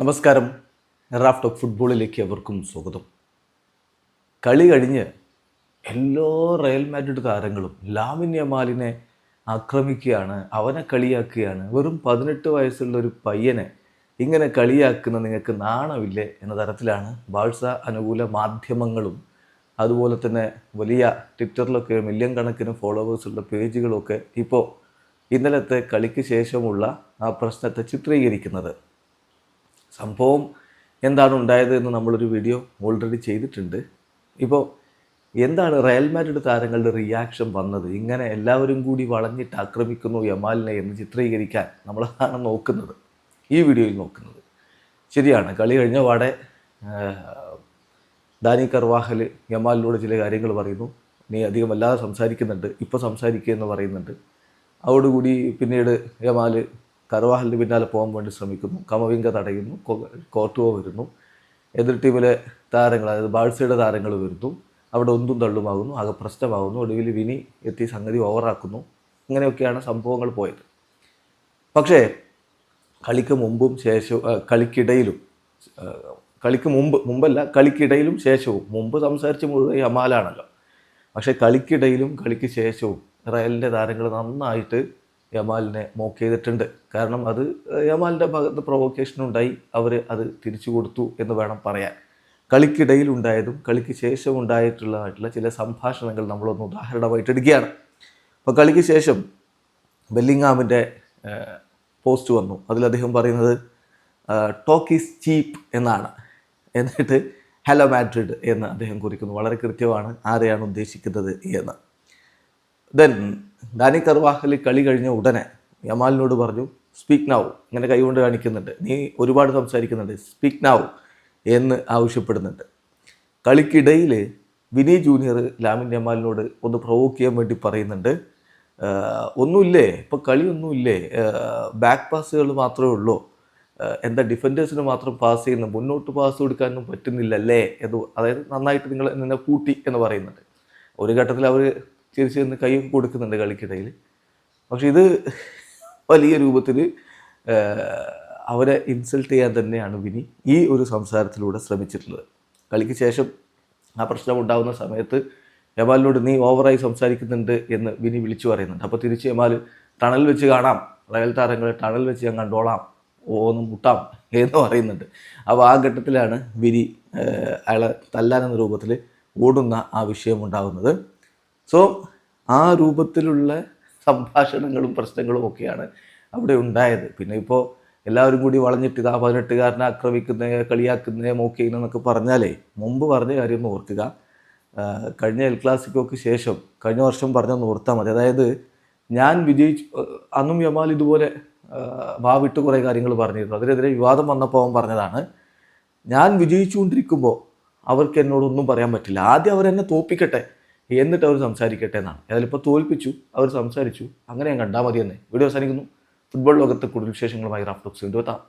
നമസ്കാരം. Raf talk ഫുട്ബോളിലേക്ക് അവർക്കും സ്വാഗതം. കളി കഴിഞ്ഞ് എല്ലാ റയൽ മാഡ്രിഡ് താരങ്ങളും ലാമിൻ യമാലിനെ ആക്രമിക്കുകയാണ്, അവനെ കളിയാക്കുകയാണ്. വെറും 18 വയസ്സുള്ള ഒരു പയ്യനെ ഇങ്ങനെ കളിയാക്കുന്ന നിങ്ങൾക്ക് നാണമില്ലേ എന്ന തരത്തിലാണ് ബാഴ്സ അനുകൂല മാധ്യമങ്ങളും അതുപോലെ തന്നെ വലിയ ട്വിറ്ററിലൊക്കെ മില്യൺ കണക്കിന് ഫോളോവേഴ്സുള്ള പേജുകളൊക്കെ ഇപ്പോൾ ഇന്നലത്തെ കളിക്ക് ശേഷമുള്ള ആ പ്രശ്നത്തെ ചിത്രീകരിക്കുന്നത്. സംഭവം എന്താണ് ഉണ്ടായത് എന്ന് നമ്മളൊരു വീഡിയോ ഓൾറെഡി ചെയ്തിട്ടുണ്ട്. ഇപ്പോൾ എന്താണ് റയൽ മാഡ്രിഡ് താരങ്ങളുടെ റിയാക്ഷൻ വന്നത്, ഇങ്ങനെ എല്ലാവരും കൂടി വളഞ്ഞിട്ട് ആക്രമിക്കുന്നു യമാലിനെ എന്ന് ചിത്രീകരിക്കാൻ നമ്മളാണ് നോക്കുന്നത്, ഈ വീഡിയോയിൽ നോക്കുന്നത്. ശരിയാണ്, കളി കഴിഞ്ഞ പാടെ ഡാനി കർവാഹൽ യമാലിനോട് ചില കാര്യങ്ങൾ പറയുന്നു. നീ അധികം വല്ലാതെ സംസാരിക്കുന്നുണ്ട്, ഇപ്പോൾ സംസാരിക്കുക എന്ന് പറയുന്നുണ്ട്. അതോടുകൂടി പിന്നീട് യമാൽ കർവാഹലിന് പിന്നാലെ പോകാൻ വേണ്ടി ശ്രമിക്കുന്നു. കമവിംഗ തടയുന്നു, കോർട്ടുവോ വരുന്നു, എതിർ ടീമിലെ താരങ്ങൾ അതായത് ബാഴ്സയുടെ താരങ്ങൾ വരുന്നു. അവിടെ ഒന്നും തള്ളുമാകുന്നു, ആകെ പ്രശ്നമാകുന്നു. ഒടുവിൽ വിനി എത്തി സംഗതി ഓവറാക്കുന്നു. ഇങ്ങനെയൊക്കെയാണ് സംഭവങ്ങൾ പോയത്. പക്ഷേ കളിക്ക് മുമ്പും ശേഷവും കളിക്കിടയിലും ശേഷവും മുമ്പ് സംസാരിച്ച് മുഴുവൻ യമാലാണല്ലോ. പക്ഷേ കളിക്കിടയിലും കളിക്ക് ശേഷവും റയലിൻ്റെ താരങ്ങൾ നന്നായിട്ട് യമാലിനെ മോക്ക് ചെയ്തിട്ടുണ്ട്. കാരണം അത് യമാലിൻ്റെ ഭാഗത്ത് പ്രൊവോക്കേഷൻ ഉണ്ടായി, അവർ അത് തിരിച്ചു കൊടുത്തു എന്ന് വേണം പറയാൻ. കളിക്കിടയിലുണ്ടായതും കളിക്ക് ശേഷം ഉണ്ടായിട്ടുള്ള ചില സംഭാഷണങ്ങൾ നമ്മളൊന്ന് ഉദാഹരണമായിട്ട് എടുക്കുകയാണ്. അപ്പോൾ കളിക്ക് ശേഷം ബെല്ലിംഗാമിൻ്റെ പോസ്റ്റ് വന്നു. അതിൽ അദ്ദേഹം പറയുന്നത് ടോക്ക് ഈസ് ചീപ്പ് എന്നാണ്. എന്നിട്ട് ഹലോ മാഡ്രിഡ് എന്ന് അദ്ദേഹം കുറിക്കുന്നു. വളരെ കൃത്യമാണ് ആരെയാണ് ഉദ്ദേശിക്കുന്നത് എന്ന്. ദെൻ ഡാനി കർവാഹൽ കളി കഴിഞ്ഞ ഉടനെ യമാലിനോട് പറഞ്ഞു സ്പീക്ക് നൗ, ഇങ്ങനെ കൈകൊണ്ട് കാണിക്കുന്നുണ്ട്, നീ ഒരുപാട് സംസാരിക്കുന്നുണ്ട്, സ്പീക്ക് നൗ എന്ന് ആവശ്യപ്പെടുന്നുണ്ട്. കളിക്കിടയിൽ വിനി ജൂനിയർ ലാമിൻ യമാലിനോട് ഒന്ന് പ്രൊവോക്ക് ചെയ്യാൻ വേണ്ടി പറയുന്നുണ്ട്, ഒന്നുമില്ലേ ഇപ്പോൾ കളിയൊന്നുമില്ലേ, ബാക്ക് പാസുകൾ മാത്രമേ ഉള്ളൂ, എന്താ ഡിഫൻഡേഴ്സിന് മാത്രം പാസ് ചെയ്യുന്നു, മുന്നോട്ട് പാസ് കൊടുക്കാനൊന്നും പറ്റുന്നില്ലല്ലേ എന്ന്, അതായത് നന്നായിട്ട് നിങ്ങൾ നിന്നെ കൂട്ടി എന്ന് പറയുന്നുണ്ട്. ഒരു ഘട്ടത്തിൽ അവർ തിരിച്ച് നിന്ന് കൈയൊക്കെ കൊടുക്കുന്നുണ്ട് കളിക്കിടയിൽ. പക്ഷെ ഇത് വലിയ രൂപത്തിൽ അവരെ ഇൻസൾട്ട് ചെയ്യാൻ തന്നെയാണ് വിനി ഈ ഒരു സംസാരത്തിലൂടെ ശ്രമിച്ചിട്ടുള്ളത്. കളിക്ക് ശേഷം ആ പ്രശ്നം ഉണ്ടാകുന്ന സമയത്ത് യമാലിനോട് നീ ഓവറായി സംസാരിക്കുന്നുണ്ട് എന്ന് വിനി വിളിച്ചു പറയുന്നുണ്ട്. അപ്പോൾ തിരിച്ച് യമാൽ ടണൽ വെച്ച് കാണാം, റയൽ താരങ്ങളെ ടണൽ വെച്ച് ഞാൻ കണ്ടോളാം, ഒന്ന് മുട്ടാം എന്ന് പറയുന്നുണ്ട്. അപ്പോൾ ആ ഘട്ടത്തിലാണ് വിനി അയാളെ തല്ലാനെന്ന രൂപത്തിൽ ഓടുന്ന ആ വിഷയം ഉണ്ടാകുന്നത്. സോ ആ രൂപത്തിലുള്ള സംഭാഷണങ്ങളും പ്രശ്നങ്ങളും ഒക്കെയാണ് അവിടെ ഉണ്ടായത്. പിന്നെ ഇപ്പോൾ എല്ലാവരും കൂടി വളഞ്ഞിട്ട് ഇതാ 18-കാരനെ ആക്രമിക്കുന്ന, കളിയാക്കുന്ന, മോക്ക് ചെയ്യുന്നതെന്നൊക്കെ പറഞ്ഞാലേ മുമ്പ് പറഞ്ഞ കാര്യം ഒന്ന് ഓർക്കുക. കഴിഞ്ഞ എൽ ക്ലാസിക്കോക്ക് ശേഷം കഴിഞ്ഞ വർഷം പറഞ്ഞൊന്ന് ഓർത്താൽ മതി. അതായത് ഞാൻ വിജയിച്ചു, അന്നും യമാൽ ഇതുപോലെ വാവിട്ട് കുറേ കാര്യങ്ങൾ പറഞ്ഞിരുന്നു. അതിനെതിരെ വിവാദം വന്നപ്പോൾ അവൻ പറഞ്ഞതാണ്, ഞാൻ വിജയിച്ചുകൊണ്ടിരിക്കുമ്പോൾ അവർക്ക് എന്നോടൊന്നും പറയാൻ പറ്റില്ല, ആദ്യം അവരെന്നെ തോൽപ്പിക്കട്ടെ എന്നിട്ട് അവർ സംസാരിക്കട്ടെ എന്നാണ്. അതിലിപ്പോൾ തോൽപ്പിച്ചു, അവർ സംസാരിച്ചു, അങ്ങനെ ഞാൻ കണ്ടാൽ മതി തന്നെ. വീഡിയോ അവസാനിക്കുന്നു. ഫുട്ബോൾ ലോകത്തെ കൂടുതൽ വിശേഷങ്ങളുമായി റാഫ് ടോക്സ് വീണ്ടും എത്താം.